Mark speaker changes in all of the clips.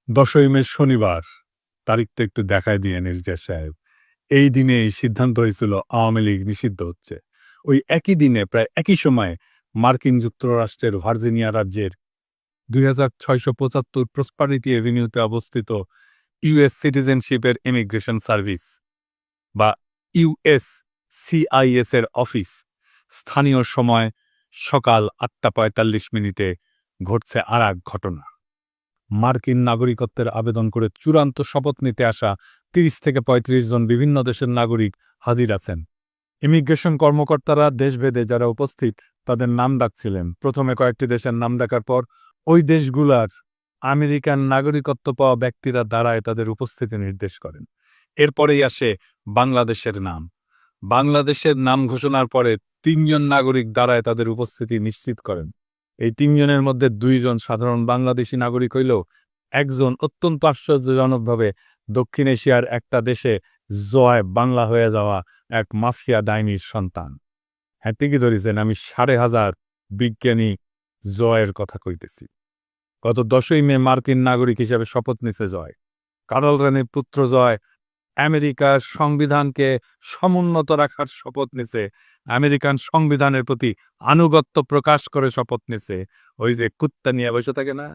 Speaker 1: 10ই মে শনিবার, তারিখটা একটু দেখায় দিয়েন ইলিয়াস সাহেব। এই দিনে এই সিদ্ধান্ত হয়েছিল আওয়ামী লীগ নিষিদ্ধ হচ্ছে। ওই একই দিনে প্রায় একই সময়ে মার্কিন যুক্তরাষ্ট্রের ভার্জিনিয়া রাজ্যের 2675 প্রসপারিটি এভিনিউতে অবস্থিত ইউএস সিটিজেনশিপের ইমিগ্রেশন সার্ভিস বা ইউএস সিআইএস এর অফিস স্থানীয় সময় সকাল 8:45 ঘটছে আর এক ঘটনা। মার্কিন নাগরিকত্বের আবেদন করে চূড়ান্ত শপথ নিতে আসা ৩০ থেকে ৩৫ জন বিভিন্ন দেশের নাগরিক হাজির আছেন। ইমিগ্রেশন কর্মকর্তারা দেশভেদে যারা উপস্থিত তাদের নাম ডাকছিলেন। প্রথমে কয়েকটি দেশের নাম ডাকার পর ওই দেশগুলার আমেরিকান নাগরিকত্ব পাওয়া ব্যক্তিরা দাঁড়ায় তাদের উপস্থিতি নির্দেশ করেন। এরপরেই আসে বাংলাদেশের নাম। বাংলাদেশের নাম ঘোষণার পরে ৩ জন নাগরিক দাঁড়ায় তাদের উপস্থিতি নিশ্চিত করেন। এই ৩ জনের মধ্যে ২ জন সাধারণ বাংলাদেশি নাগরিক হইলেও একজন অত্যন্ত আশ্চর্যজনকভাবে দক্ষিণ এশিয়ার একটা দেশে জয় বাংলা হয়ে যাওয়া এক মাফিয়া ডাইনির সন্তান। হ্যাঁ, ঠিকই ধরেছেন, আমি ৫,৫০০ বিজ্ঞানী জয়ের কথা কইতেছি। গত 10ই মে মার্কিন নাগরিক হিসেবে শপথ নিছে জয়। কারল রানীর পুত্র জয় আমেরিকার সংবিধানকে সমুন্নত রাখার শপথ নিছে, আমেরিকান সংবিধানের প্রতি আনুগত্য প্রকাশ করে শপথ নিছে। ওই যে কুত্তা নিয়ে বসে থাকে না,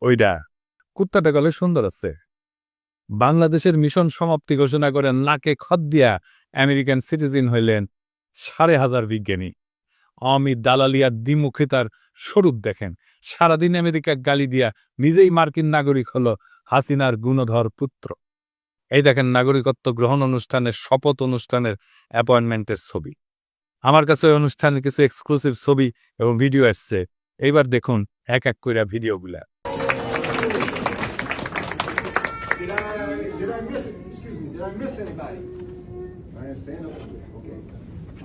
Speaker 1: ওইটা কুত্তাটা গলে সুন্দর আছে। বাংলাদেশের মিশন সমাপ্তি ঘোষণা করে নাকে খত দিয়া আমেরিকান সিটিজেন হইলেন ৫,৫০০ বিজ্ঞানী। আওয়ামী দালালিয়ার দ্বিমুখিতার স্বরূপ দেখেন। সারাদিন আমেরিকা গালি দিয়া নিজেই মার্কিন নাগরিক হল হাসিনার গুণধর পুত্র। এই দেখেন নাগরিকত্ব গ্রহণ অনুষ্ঠানের শপথ অনুষ্ঠানের অ্যাপয়েন্টমেন্টের ছবি। আমার কাছে ওই অনুষ্ঠানের কিছু এক্সক্লুসিভ ছবি এবং ভিডিও আসছে। এইবার দেখুন এক এক কইরা ভিডিওগুলা।
Speaker 2: Did I miss anybody? All right, stand up. Okay.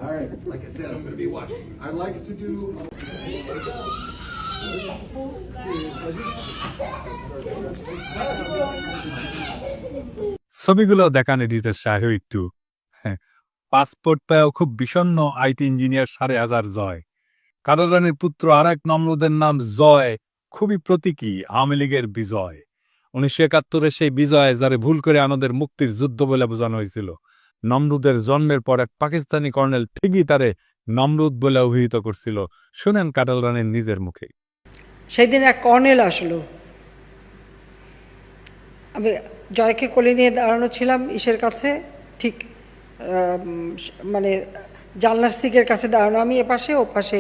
Speaker 2: All right. Like I said, I'm going to be watching. I like to do.
Speaker 1: ছবিগুলো দেখান এডিটর সাহেব একটু। হ্যাঁ, পাসপোর্ট পেয়েও খুব বিষণ্ণ আইটি ইঞ্জিনিয়ার ৫,৫০০ জয়। কারল রানীর পুত্র আর এক নমরুদের নাম জয় খুবই প্রতীকী আওয়ামী লীগের বিজয়। ১৯৭১ সেই বিজয় যারে ভুল করে আমাদের মুক্তির যুদ্ধ বলে বোঝানো হয়েছিল। নমরুদের জন্মের পর এক পাকিস্তানি কর্নেল ঠিকই তারে নমরুদ বলে অভিহিত করছিল। শোনেন কারল রানীর নিজের মুখে।
Speaker 3: সেই দিন এক কর্নেল আসলো, আমি জয়কে কোলে নিয়ে দাঁড়ানো ছিলাম ইসের কাছে, ঠিক মানে জানলার সিকের কাছে দাঁড়ানো, আমি এপাশে ও পাশে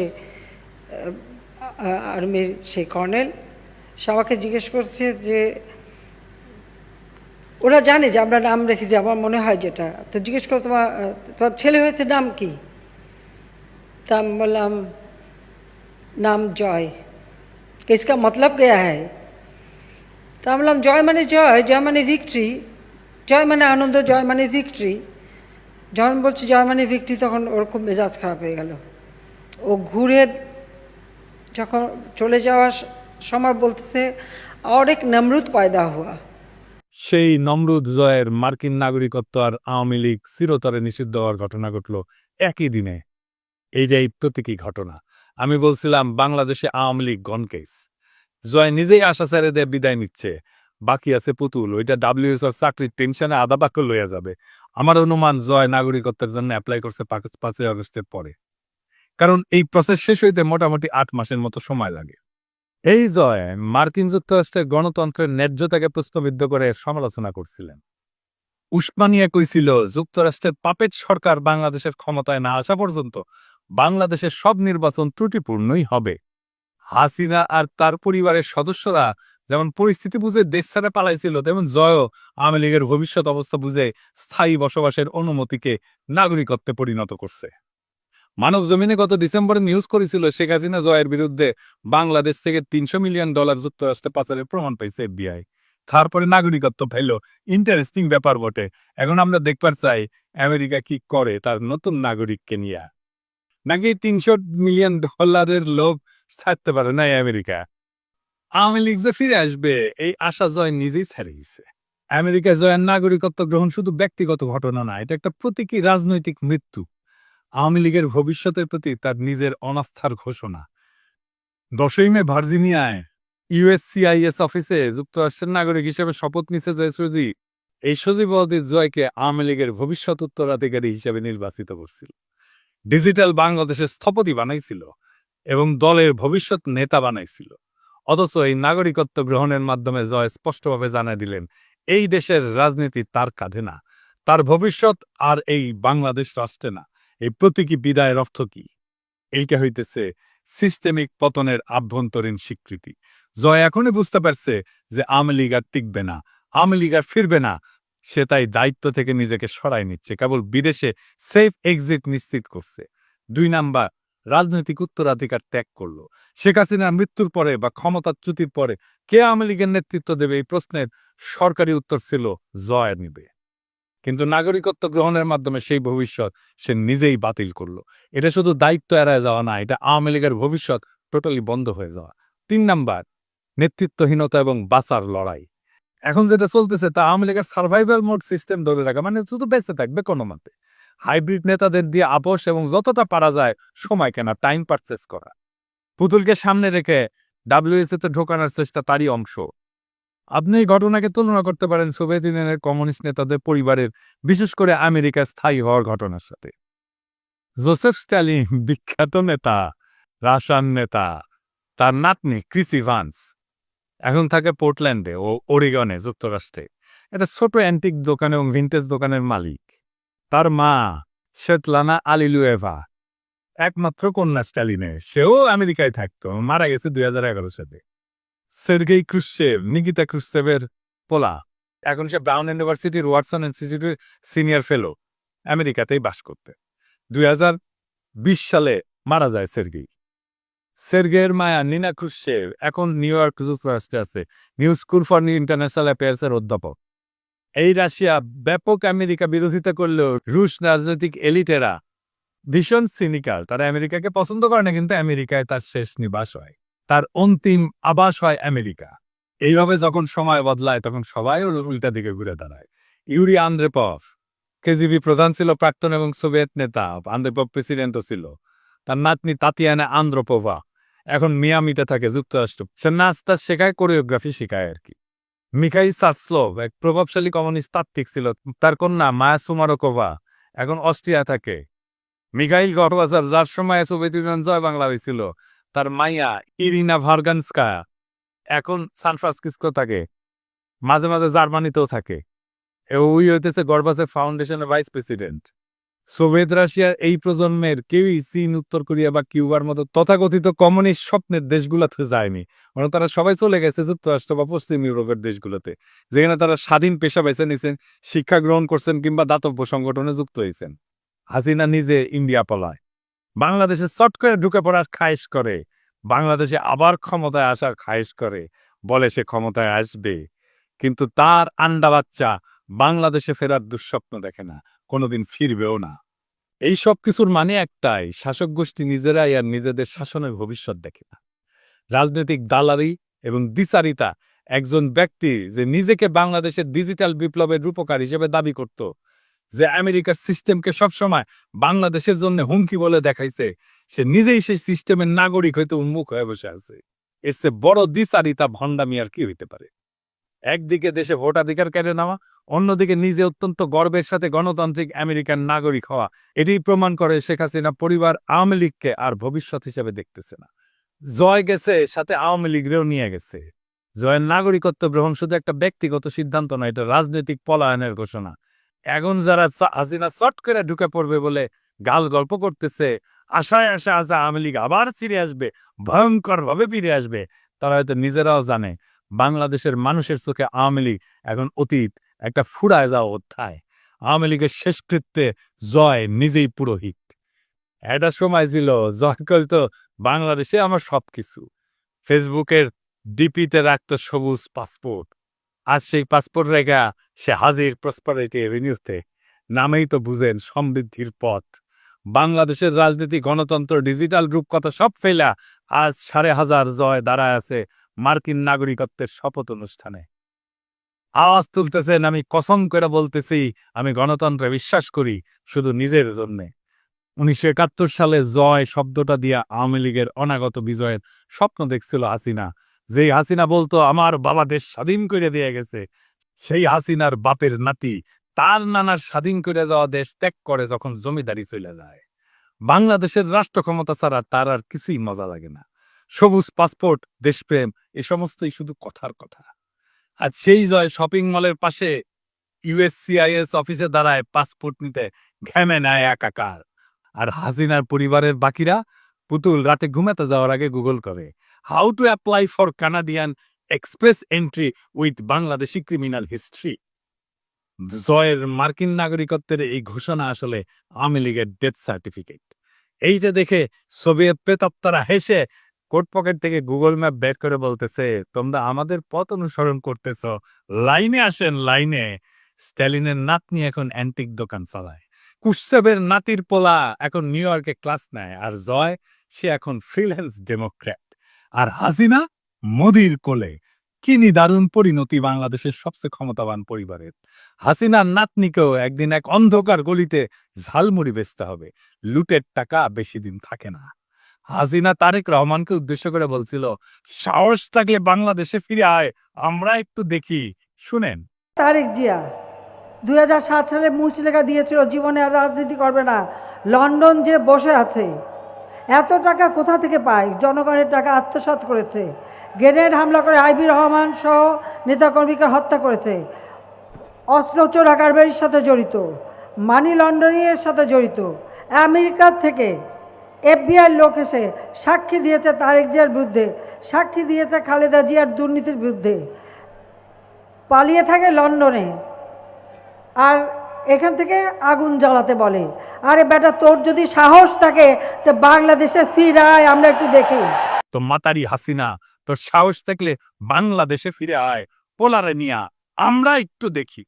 Speaker 3: আর্মির সেই কর্নেল। সে আমাকে জিজ্ঞেস করছে যে ওরা জানে যে আমরা নাম রেখেছি, আমার মনে হয় যেটা, তো জিজ্ঞেস করো তোমার ছেলে হয়েছে নাম কি? তা আমি বললাম নাম জয়। इसका मतलब क्या है? তা আমি বললাম জয় মানে জয়, জয় মানে ভিক্টরি, জয় মানে আনন্দ, জয় মানে ভিক্টরি। যখন বলছি জয় মানে ভিক্টরি তখন ওর খুব মেজাজ খারাপ হয়ে গেল। ও ঘুরে যখন চলে যাওয়ার সময় বলতেছে আর এক নমরুদ পয়দা হওয়া।
Speaker 1: সেই নমরুদ জয়ের মার্কিন নাগরিকত্ব আর আওয়ামী লীগ চিরতরে নিষিদ্ধ হওয়ার ঘটনা ঘটল একই দিনে। এইটাই প্রতীকী ঘটনা। আমি বলছিলাম বাংলাদেশে আওয়ামী লীগ গনকেস। জয় নিজেই আশা ছেড়ে দিয়ে বিদায় নিচ্ছে, বাকি আছে পুতুল। ওইটা WHOর চাকরির টেনশনে আধা বাক্য লইয়া যাবে। আমার অনুমান জয় নাগরিকত্বের জন্য অ্যাপ্লাই করছে 5ই আগস্টের পরে, কারণ এই প্রসেস শেষ হইতে মোটামুটি 8 মাসের মতো সময় লাগে। এই জয় মার্কিন যুক্তরাষ্ট্রের গণতন্ত্রের ন্যায্যতাকে প্রশ্নবিদ্ধ করে সমালোচনা করছিলেন। উসমানিয়া কইছিল যুক্তরাষ্ট্রের পাপেট সরকার বাংলাদেশের ক্ষমতায় না আসা পর্যন্ত বাংলাদেশের সব নির্বাচন ত্রুটিপূর্ণই হবে। হাসিনা আর তার পরিবারের সদস্যরা যেমন পরিস্থিতি বুঝে দেশ ছেড়ে পালাইছিল, তেমন জয়ও আওয়ামী লীগের ভবিষ্যৎ অবস্থা বুঝে স্থায়ী বসবাসের অনুমতিকে নাগরিকত্বে পরিণত করছে। মানব জমিনে গত ডিসেম্বরে নিউজ করেছিল শেখ হাসিনা জয়ের বিরুদ্ধে বাংলাদেশ থেকে $300 মিলিয়ন যুক্তরাষ্ট্রে পাচারের প্রমাণ পাইছে FBI। তারপরে নাগরিকত্ব পাইল। ইন্টারেস্টিং ব্যাপার বটে। এখন আমরা দেখবার চাই আমেরিকা কি করে তার নতুন নাগরিককে নিয়ে। নাকি $300 মিলিয়ন লোভ ছাড়তে পারে না আমেরিকা। আওয়ামী লীগ যে ফিরে আসবে এই আশা জয় নিজেই ছেড়ে গেছে। আমেরিকা জয়ের নাগরিকত্ব গ্রহণ শুধু ব্যক্তিগত ঘটনা না, এটা একটা প্রতীকী রাজনৈতিক মৃত্যু। আওয়ামী লীগের ভবিষ্যতের প্রতি তার নিজের অনাস্থার ঘোষণা। 10ই মে ভার্জিনিয়ায় ইউএসসিআইএস অফিসে যুক্তরাষ্ট্রের নাগরিক হিসেবে শপথ নিছে যে সজীব, এই সজীবওয়াদীর জয়কে আওয়ামী লীগের ভবিষ্যৎ উত্তরাধিকারী হিসেবে নির্বাচিত করছিল, ডিজিটাল বাংলাদেশের স্থপতি বানাইছিল এবং দলের ভবিষ্যৎ নেতা বানাইছিল। অথচ এই নাগরিকত্ব গ্রহণের মাধ্যমে জয় স্পষ্টভাবে জানাই দিলেন এই দেশের রাজনীতি তার কাঁধে না, তার ভবিষ্যৎ আর এই বাংলাদেশ রাষ্ট্রে না। এই প্রতীকী বিদায়ের অর্থ কি? এইটা হইতেছে সিস্টেমিক পতনের আভ্যন্তরীণ স্বীকৃতি। জয় এখনই বুঝতে পারছে যে আওয়ামী লীগ আর টিকবে না, আওয়ামী লীগ আর ফিরবে না। সে তাই দায়িত্ব থেকে নিজেকে সরাই নিচ্ছে, কেবল বিদেশে সেফ এক্সিট নিশ্চিত করছে। 2 নাম্বার, রাজনৈতিক উত্তরাধিকার ত্যাগ করলো। শেখ হাসিনার মৃত্যুর পরে বা ক্ষমতাচ্যুতির পরে কে আওয়ামী লীগের নেতৃত্ব দেবে, এই প্রশ্নের সরকারি উত্তর ছিল জয় নিবে। কিন্তু নাগরিকত্ব গ্রহণের মাধ্যমে সেই ভবিষ্যৎ সে নিজেই বাতিল করলো। এটা শুধু দায়িত্ব এড়ায় যাওয়া না, এটা আওয়ামী লীগের ভবিষ্যৎ টোটালি বন্ধ হয়ে যাওয়া। 3 নাম্বার, নেতৃত্বহীনতা এবং বাঁচার লড়াই। এখন যেটা চলতেছে তা আওয়ামী লীগের সার্ভাইভাল মোড সিস্টেম ধরে রাখা, মানে শুধু বেঁচে থাকবে কোনো মতে। হাইব্রিড নেতাদের দিয়ে আপোষ এবং যতটা পারা যায় সময় কেনা, টাইম পারচেস করা। পুতুলকে সামনে রেখে ডাব্লিউএসএতে ঢোকানোর চেষ্টা তারই অংশ। আপনি এই ঘটনাকে তুলনা করতে পারেন সোভিয়েত ইউনিয়নের কমিউনিস্ট নেতাদের পরিবারের, বিশেষ করে আমেরিকায় স্থায়ী হওয়ার ঘটনার সাথে। জোসেফ স্ট্যালিন বিখ্যাত নেতা, রাশিয়ান নেতা, তার নাতনি ক্রিস ইভান্স এখন থাকে পোর্টল্যান্ডে ও ওরিগনে যুক্তরাষ্ট্রে। এটা ছোট অ্যান্টিক দোকান এবং ভিন্টেজ দোকানের মালিক। তার মা শেতলানা আলিলুয়েভা একমাত্র কন্যা স্ট্যালিনের, সেও আমেরিকায় থাকতো, মারা গেছে 2011 সালে। সের্গেই ক্রুশ্চেভ, নিকিতা ক্রুশ্চেভের পোলা, এখন সে ব্রাউন ইউনিভার্সিটির ওয়াটসন ইনস্টিটিউটের সিনিয়র ফেলো, আমেরিকাতেই বাস করতে। 2020 সালে মারা যায় সের্গেই। সের্গের মায়া নিনা ক্রুশ্চেভ এখন নিউ ইয়র্ক যুক্তরাষ্ট্রে আছে, নিউ স্কুল ফর ইন্টারন্যাশনাল অ্যাফেয়ার্সের অধ্যাপক। এই রাশিয়া ব্যাপক আমেরিকা বিরোধিতা করলেও রুশ রাজনৈতিক এলিটেরা ভীষণ সিনিক্যাল। তারা আমেরিকাকে পছন্দ করে না, কিন্তু আমেরিকায় তার শেষ নিবাস হয়, তার অন্তিম আবাস হয় আমেরিকা। এইভাবে যখন সময় বদলায় তখন সবাই ওর উল্টা দিকে ঘুরে দাঁড়ায়। ইউরি আন্দ্রেপভ কেজিবি প্রধান ছিল, প্রাক্তন এবং সোভিয়েত নেতা। আন্দ্রেপভ প্রেসিডেন্টও ছিল। তার নাতনি তাতিয়ানা আন্দ্রোপোভা এখন মিয়ামিতে থাকে, যুক্তরাষ্ট্র। সে নাচটা শেখায়, কোরিওগ্রাফি শেখায় আর কি। মিখাইল সাসলোভ এক প্রভাবশালী কমিউনিস্ট তাত্ত্বিক ছিল। তার কন্যা মায়া সুমারোকোভা এখন অস্ট্রিয়া থাকে। মিখাইল গর্বাচার, যার সময় সোভিয়েত ইউনিয়ন জয় বাংলা হয়েছিল, তার মাইয়া ইরিনা ভার্গানস্কায়া এখন সান ফ্রান্সিসকো থাকে, মাঝে মাঝে জার্মানিতেও থাকে। ওই হইতেছে গর্বাচেভ ফাউন্ডেশনের ভাইস প্রেসিডেন্ট। সোভিয়েত রাশিয়ার এই প্রজন্মের কেউই চীন, উত্তর কোরিয়া বা কিউবার মতো তথাকথিত কমিউনিস্ট স্বপ্নের দেশগুলোতে যায়নি, বরং তারা সবাই চলে গেছে যুক্তরাষ্ট্র বা পশ্চিম ইউরোপের দেশগুলোতে, যেখানে তারা স্বাধীন পেশা বেছে নিছেন, শিক্ষা গ্রহণ করছেন কিংবা দাতব্য সংগঠনে যুক্ত হয়েছেন। হাসিনা নিজে ইন্ডিয়া পলায়, বাংলাদেশে চট করে ঢুকে পড়ার খায়েশ করে, বাংলাদেশে আবার ক্ষমতায় আসার খায়েশ করে, বলে সে ক্ষমতায় আসবে, কিন্তু তার আন্ডা বাচ্চা বাংলাদেশে ফেরার দুঃস্বপ্ন দেখে না, কোনোদিন ফিরবেও না। এই সব কিছুর মানে একটাই, শাসক গোষ্ঠী নিজেরাই আর নিজেদের শাসনের ভবিষ্যৎ দেখে না। রাজনৈতিক দালালি এবং দ্বিচারিতা, একজন ব্যক্তি যে নিজেকে বাংলাদেশের ডিজিটাল বিপ্লবের রূপকার হিসেবে দাবি করত, যে আমেরিকার সিস্টেমকে সবসময় বাংলাদেশের জন্য হুমকি বলে দেখাইছে, সে নিজেই সেই সিস্টেমের নাগরিক হইতে উন্মুখ হয়ে বসে আছে। এর চেয়ে বড় দ্বিচারিতা, ভণ্ডামি আর কি হইতে পারে? একদিকে দেশে ভোটাধিকার কেড়ে নেওয়া, অন্যদিকে নিজে অত্যন্ত গর্বের সাথে গণতান্ত্রিক আমেরিকান নাগরিক হওয়া। এটি প্রমাণ করে শেখ হাসিনা পরিবার আওয়ামী লীগকে আর ভবিষ্যৎ হিসেবে দেখতেছে না। জয় গেছে, সাথে আওয়ামী লীগরেও নিয়ে গেছে। জয়ের নাগরিকত্ব গ্রহণ শুধু একটা ব্যক্তিগত সিদ্ধান্ত নয়, এটা রাজনৈতিক পলায়নের ঘোষণা। এখন যারা হাসিনা চট করে ঢুকে পড়বে বলে গাল গল্প করতেছে, আশায় আশা আছে আওয়ামী লীগ আবার ফিরে আসবে, ভয়ঙ্কর ভাবে ফিরে আসবে, তারা হয়তো নিজেরাও জানে বাংলাদেশের মানুষের চোখে আওয়ামী লীগ এখন অতীত, একটা ফুরায় যাওয়া অধ্যায়। আওয়ামী লীগের শেষকৃত্যে জয় নিজেই পুরোহিত। একটা সময় ছিল জয় করতো বাংলাদেশে আমার সবকিছু, ফেসবুকের ডিপিতে রাখতো সবুজ পাসপোর্ট। আজ সেই পাসপোর্ট রেখা সে হাজির প্রসপারিটি এভিনিউতে। নামেই তো বুঝেন সমৃদ্ধির পথ। বাংলাদেশের রাজনীতি, গণতন্ত্র, ডিজিটাল রূপকথা সব ফেলা আজ 5,500 জয় দাঁড়ায় আছে মার্কিন নাগরিকত্বের শপথ অনুষ্ঠানে। আওয়াজ তুলতেছেন, আমি কসম করে বলতেছি আমি গণতন্ত্রে বিশ্বাস করি, শুধু নিজের জন্যে। 1971 সালে জয় শব্দটা দিয়া আওয়ামী লীগের অনাগত বিজয়ের স্বপ্ন দেখছিল হাসিনা। যেই হাসিনা বলতো আমার বাবা দেশ স্বাধীন করে দিয়ে গেছে, সেই হাসিনার বাপের নাতি তার নানার স্বাধীন করে যাওয়া দেশ ত্যাগ করে যখন জমিদারি চলে যায়। বাংলাদেশের রাষ্ট্র ক্ষমতা ছাড়া তার আর কিছুই মজা লাগে না। সবুজ পাসপোর্ট, দেশপ্রেম, এ সমস্তই শুধু কথার কথা। আর সেই জয় শপিং মলের পাশে ইউএসসিআইএস অফিসে দাঁড়ায় পাসপোর্ট নিতে ঘেমে নেয় একাকার। আর হাসিনার পরিবারের বাকিরা পুতুল রাতে ঘুমাতে যাওয়ার আগে গুগল করে how to apply for Canadian express entry with Bangladeshi criminal history. জয়ের মার্কিন নাগরিকত্বের এই ঘোষণা আসলে আওয়ামী লীগের ডেথ সার্টিফিকেট। এইটা দেখে সোভিয়েত প্রেতাত্মারা হেসে কোট পকেট থেকে গুগল ম্যাপ বের করে বলতেছে, তোমরা আমাদের পথ অনুসরণ করতেছ, লাইনে আসেন লাইনে। স্ট্যালিনের নাতনি এখন অ্যান্টিক দোকান চালায়, কুশ্চেবের নাতির পোলা এখন নিউ ইয়র্কে ক্লাস নেয়, আর জয় সে এখন ফ্রিল্যান্স ডেমোক্র্যাট, আর হাসিনা মোদির কোলে। কি দারুণ পরিণতি বাংলাদেশের সবচেয়ে ক্ষমতাবান পরিবারের। হাসিনার নাতনিকেও একদিন এক অন্ধকার গলিতে ঝালমুড়ি বেচতে হবে, লুটের টাকা বেশি দিন থাকে না। হাসিনা তারেক রহমানকে উদ্দেশ্য করে বলছিল, সাহস থাকলে বাংলাদেশে ফিরে আয়, আমরা একটু দেখি। শুনেন।
Speaker 3: তারেক জিয়া 2007 সালে মুচলেখা দিয়েছিল জীবনে আর রাজনীতি করবে না। লন্ডন যে বসে আছে, এত টাকা কোথা থেকে পায়? জনগণের টাকা আত্মসাৎ করেছে, গ্রেনেড হামলা করে আইবি রহমান সহ নেতাকর্মীকে হত্যা করেছে, অস্ত্র চোরা কারবারির সাথে জড়িত, মানি লন্ডারিংয়ের সাথে জড়িত। আমেরিকা থেকে FBI লোক এসে সাক্ষী দিয়েছে তারেক জিয়ার বিরুদ্ধে, সাক্ষী দিয়েছে খালেদা জিয়ার দুর্নীতির বিরুদ্ধে। পালিয়ে থাকে লন্ডনে, আর এখান থেকে আগুন জ্বালাতে বলে। আরে বেটা, তোর যদি সাহস থাকে তো বাংলাদেশে ফিরে আয়, আমরা একটু দেখি।
Speaker 1: তো মাতারি হাসিনা, তোর সাহস থাকলে বাংলাদেশে ফিরে আয়, পোলারে নিয়া আমরা একটু দেখি।